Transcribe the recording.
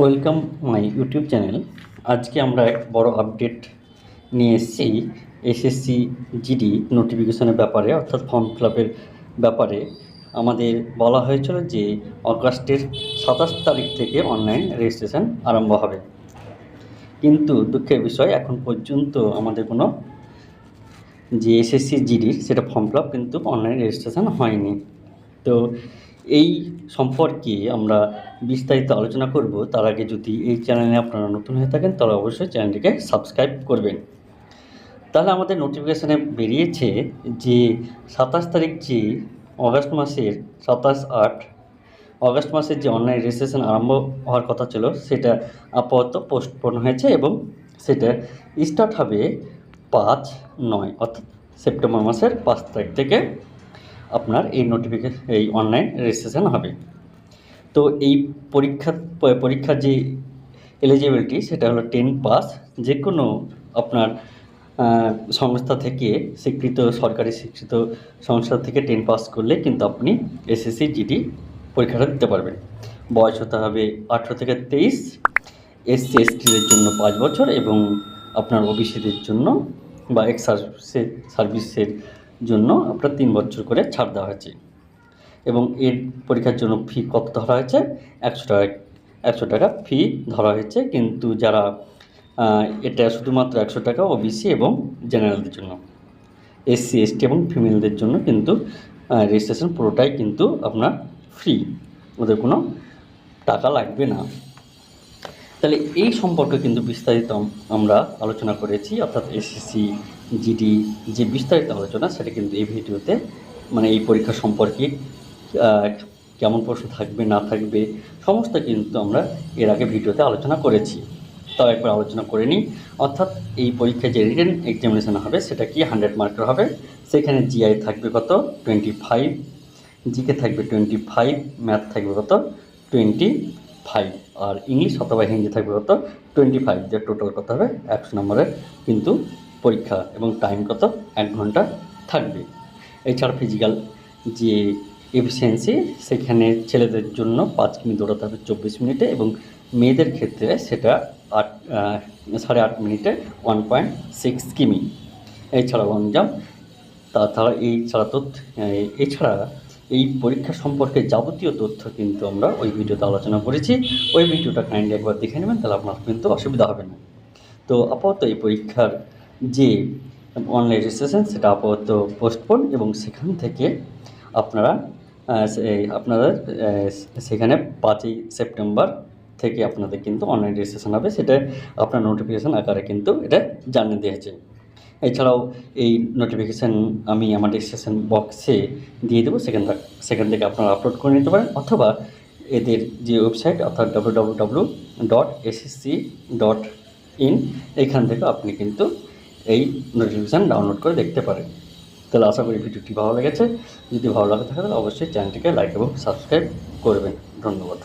Welcome my YouTube channel. আজকে আমরা এক বড় আপডেট নিয়ে এসেছি এসএসসি জিডি নোটিফিকেশনের ব্যাপারে, অর্থাৎ ফর্ম ফিল আপের ব্যাপারে। আমাদের বলা হয়েছিল যে অগাস্টের 27 তারিখ থেকে অনলাইন রেজিস্ট্রেশন আরম্ভ হবে, কিন্তু দুঃখের বিষয় এখন পর্যন্ত আমাদের কোনো যে এসএসসি জিডির সেটা ফর্ম ফিল আপ কিন্তু অনলাইন রেজিস্ট্রেশন হয়নি। তো এই সম্পর্কে আমরা বিস্তারিত আলোচনা করব। তার আগে যদি এই চ্যানেলে আপনারা নতুন হয়ে থাকেন তাহলে অবশ্যই চ্যানেলটিকে সাবস্ক্রাইব করবেন। তাহলে আমাদের নোটিফিকেশানে বেরিয়েছে যে 27 তারিখ, যে অগাস্ট মাসের 27/8 অগাস্ট মাসের যে অনলাইন রেজিস্ট্রেশন আরম্ভ হওয়ার কথা ছিল সেটা আপাতত পোস্টপোন হয়েছে এবং সেটা স্টার্ট হবে 5/9 অর্থাৎ সেপ্টেম্বর মাসের 5 তারিখ থেকে আপনার এই অনলাইন রেজিস্ট্রেশন হবে। তো এই পরীক্ষার যে এলিজিবিলিটি সেটা হলো 10 পাস। যে কোনো আপনার সংস্থা থেকে সরকারি স্বীকৃত সংস্থা থেকে 10 পাস করলে কিন্তু আপনি এসএসসি জিডি পরীক্ষাটা দিতে পারবেন। বয়স হতে হবে 18 থেকে 23, এসসি এসটিদের জন্য 5 বছর এবং আপনার ওবিসিদের জন্য বা এক্স সার্ভিসের জন্য আপনার 3 বছর করে ছাড় দেওয়া হয়েছে। এবং এর পরীক্ষার জন্য ফি কত ধরা হয়েছে? 100 টাকা ফি ধরা হয়েছে, কিন্তু যারা এটা শুধুমাত্র 100 টাকা ওবিসি এবং জেনারেলদের জন্য। এসসি এসটি এবং ফিমেলদের জন্য কিন্তু রেজিস্ট্রেশন পুরোটাই কিন্তু আপনার ফ্রি, ওদের কোনো টাকা লাগবে না। তাহলে এই সম্পর্কে কিন্তু বিস্তারিত আমরা আলোচনা করেছি, অর্থাৎ এসএসসি জিডি যে বিস্তারিত আলোচনা সেটা কিন্তু এই ভিডিওতে, মানে এই পরীক্ষা সম্পর্কে কেমন প্রশ্ন থাকবে না থাকবে সমস্ত কিন্তু আমরা এর আগে ভিডিওতে আলোচনা করেছি। তাও একবার আলোচনা করে নিই। অর্থাৎ এই পরীক্ষায় যে রিটেন এক্সামিনেশন হবে সেটা কি 100 মার্কের হবে। সেখানে জিআই থাকবে কত? 25, জিকে থাকবে 25, ম্যাথ থাকবে কত? 25, আর ইংলিশ অথবা হিন্দি থাকবে কত? 25। যে টোটাল কত হবে? 100 নম্বরের কিন্তু পরীক্ষা এবং টাইম কত? 1 ঘন্টা থাকবে। এছাড়া ফিজিক্যাল যে এফিসিয়েন্সি, সেখানে ছেলেদের জন্য 5 কিমি দৌড়াতে হবে 24 মিনিটে এবং মেয়েদের ক্ষেত্রে সেটা 8.5 মিনিটে 1.6 কিমি। এছাড়া লং জাম্প, তাছাড়া এছাড়া এই পরীক্ষা সম্পর্কে যাবতীয় তথ্য কিন্তু আমরা ওই ভিডিওতে আলোচনা করেছি। ওই ভিডিওটা কাইন্ডলি একবার দেখে নেবেন, তাহলে আপনার কিন্তু অসুবিধা হবে না। তো আপাতত এই পরীক্ষার যে অনলাইন রেজিস্ট্রেশন সেটা আপাতত পোস্টপোন এবং সেখান থেকে আপনারা সেখানে 5ই সেপ্টেম্বর থেকে আপনাদের কিন্তু অনলাইন রেজিস্ট্রেশন হবে, সেটা আপনার নোটিফিকেশান আকারে কিন্তু এটা জানিয়ে দিয়েছে। এছাড়াও এই নোটিফিকেশান আমি আমার ডিসক্রিপশন বক্সে দিয়ে দেবো, সেখান থেকে আপনারা আপলোড করে নিতে পারেন, অথবা এদের যে ওয়েবসাইট অর্থাৎ www.ssc.in এখান থেকে আপনি কিন্তু এই নোটিফিকেশান ডাউনলোড করে দেখতে পারেন। তাহলে আশা করি ভিডিওটি ভালো লেগেছে। যদি ভালো লাগে থাকে তাহলে অবশ্যই চ্যানেলটিকে লাইক এবং সাবস্ক্রাইব করবেন। ধন্যবাদ।